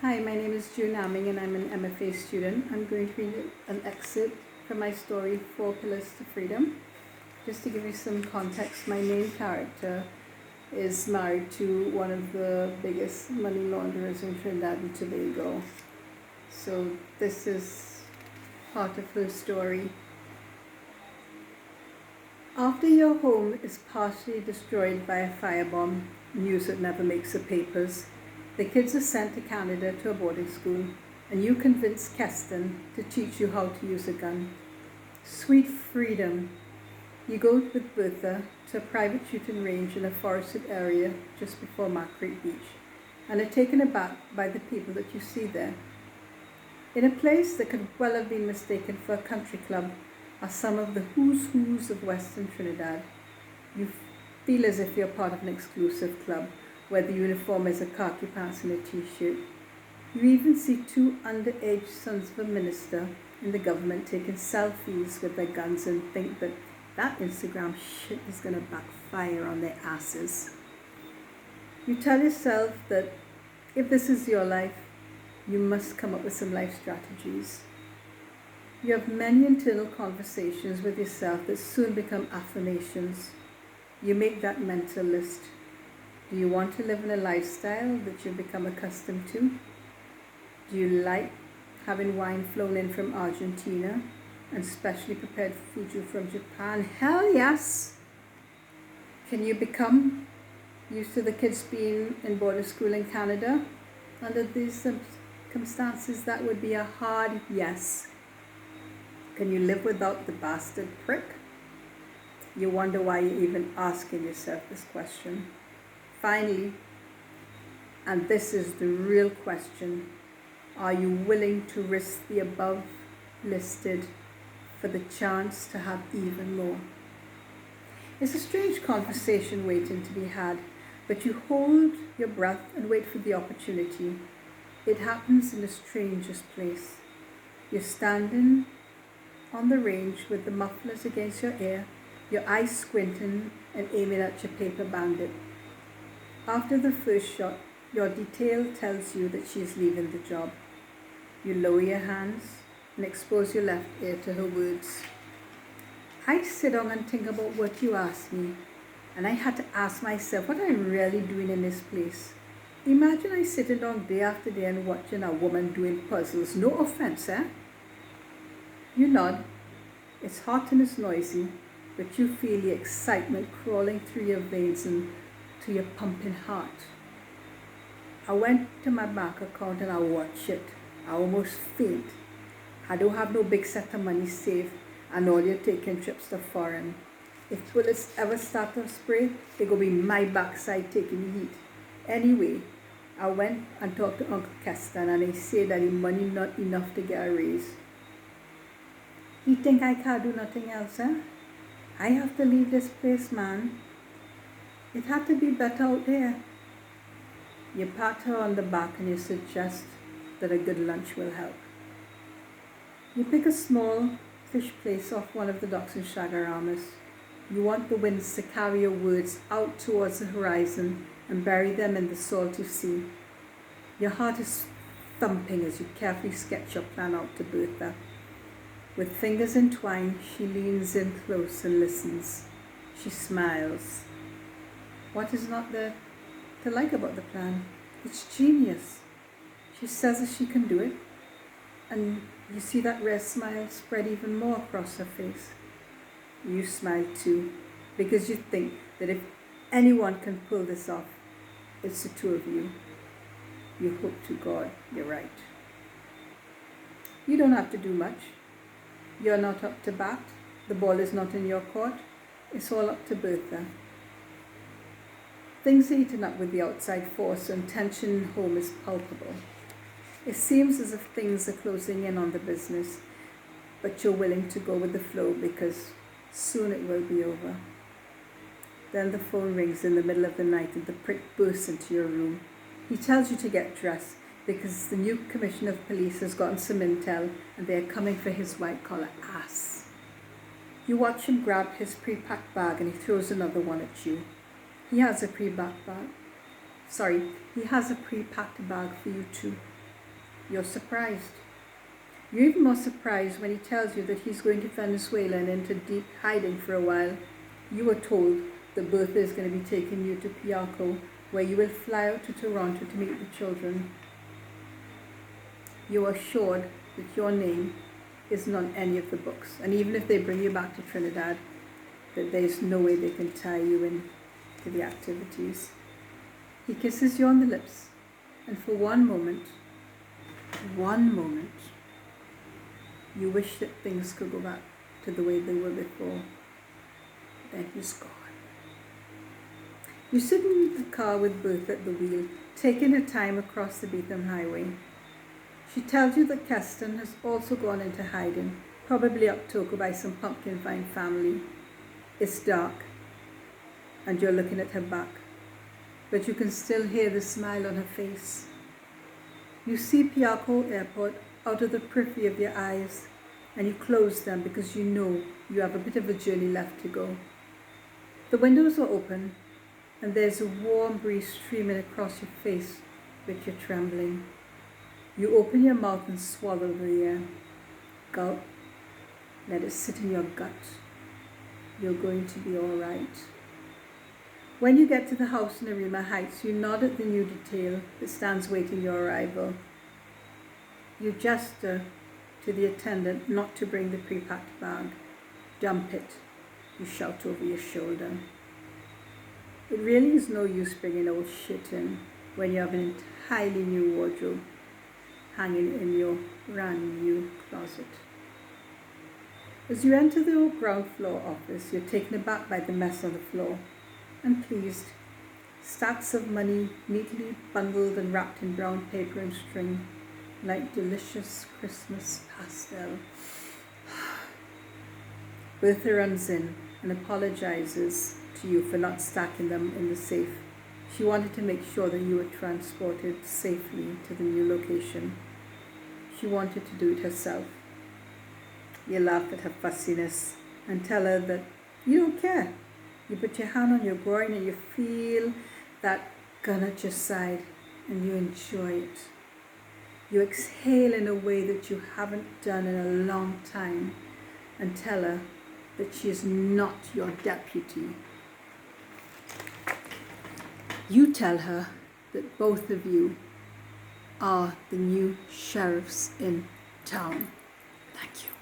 Hi, my name is June Aming and I'm an MFA student. I'm going to read an excerpt from my story, 4 Pillars to Freedom. Just to give you some context, my main character is married to one of the biggest money launderers in Trinidad and Tobago. So this is part of her story. After your home is partially destroyed by a firebomb, news that never makes the papers, the kids are sent to Canada to a boarding school, and you convince Keston to teach you how to use a gun. Sweet freedom. You go with Bertha to a private shooting range in a forested area just before Mark Creek Beach, and are taken aback by the people that you see there. In a place that could well have been mistaken for a country club are some of the who's who's of Western Trinidad. You feel as if you're part of an exclusive club, where the uniform is a khaki pants and a t-shirt. You even see 2 underage sons of a minister in the government taking selfies with their guns and think that that Instagram shit is going to backfire on their asses. You tell yourself that if this is your life, you must come up with some life strategies. You have many internal conversations with yourself that soon become affirmations. You make that mental list. Do you want to live in a lifestyle that you've become accustomed to? Do you like having wine flown in from Argentina and specially prepared food from Japan? Hell yes! Can you become used to the kids being in boarding school in Canada? Under these circumstances, that would be a hard yes. Can you live without the bastard prick? You wonder why you're even asking yourself this question. Finally, and this is the real question, are you willing to risk the above listed for the chance to have even more? It's a strange conversation waiting to be had, but you hold your breath and wait for the opportunity. It happens in the strangest place. You're standing on the range with the mufflers against your ear, your eyes squinting and aiming at your paper bandit. After the first shot, your detail tells you that she is leaving the job. You lower your hands and expose your left ear to her words. I sit down and think about what you asked me, and I had to ask myself what I'm really doing in this place. Imagine I sitting down day after day and watching a woman doing puzzles. No offense, eh? You nod. It's hot and it's noisy, but you feel the excitement crawling through your veins and to your pumping heart. I went to my bank account and I watched it. I almost faint. I don't have no big set of money saved, and all you're taking trips to foreign. If bullets ever start to spray, they gonna be my backside taking the heat. Anyway, I went and talked to Uncle Keston, and he said that the money not enough to get a raise. You think I can't do nothing else, eh? I have to leave this place, man. It had to be better out there. You pat her on the back and you suggest that a good lunch will help. You pick a small fish place off one of the docks in Chagaramas. You want the winds to carry your words out towards the horizon and bury them in the salty sea. Your heart is thumping as you carefully sketch your plan out to Bertha. With fingers entwined, she leans in close and listens. She smiles. What is not there to like about the plan? It's genius. She says that she can do it, and you see that rare smile spread even more across her face. You smile too, because you think that if anyone can pull this off, it's the 2 of you. You hope to God you're right. You don't have to do much. You're not up to bat. The ball is not in your court. It's all up to Bertha. Things are eaten up with the outside force, and tension home is palpable. It seems as if things are closing in on the business, but you're willing to go with the flow because soon it will be over. Then the phone rings in the middle of the night and the prick bursts into your room. He tells you to get dressed because the new commissioner of police has gotten some intel and they are coming for his white-collar ass. You watch him grab his pre-packed bag and he throws another one at you. He has a pre-packed bag for you too. You're surprised. You're even more surprised when he tells you that he's going to Venezuela and into deep hiding for a while. You were told that Bertha is going to be taking you to Piarco, where you will fly out to Toronto to meet the children. You are assured that your name isn't on any of the books, and even if they bring you back to Trinidad, that there's no way they can tie you in to the activities. He kisses you on the lips, and for one moment, you wish that things could go back to the way they were before. Then he's gone. You sit in the car with Bertha at the wheel, taking her time across the Beetham Highway. She tells you that Keston has also gone into hiding, probably up Toko by some pumpkin vine family. It's dark, and you're looking at her back, but you can still hear the smile on her face. You see Piarco Airport out of the periphery of your eyes, and you close them because you know you have a bit of a journey left to go. The windows are open, and there's a warm breeze streaming across your face, but you're trembling. You open your mouth and swallow the air. Gulp. Let it sit in your gut. You're going to be all right. When you get to the house in Arima Heights, you nod at the new detail that stands waiting your arrival. You gesture to the attendant not to bring the pre-packed bag. Dump it, you shout over your shoulder. It really is no use bringing old shit in when you have an entirely new wardrobe hanging in your brand new closet. As you enter the ground floor office, you're taken aback by the mess on the floor, and pleased. Stacks of money neatly bundled and wrapped in brown paper and string, like delicious Christmas pastel. Bertha runs in and apologizes to you for not stacking them in the safe. She wanted to make sure that you were transported safely to the new location. She wanted to do it herself. You laugh at her fussiness and tell her that you don't care. You put your hand on your groin and you feel that gun at your side and you enjoy it. You exhale in a way that you haven't done in a long time and tell her that she is not your deputy. You tell her that both of you are the new sheriffs in town. Thank you.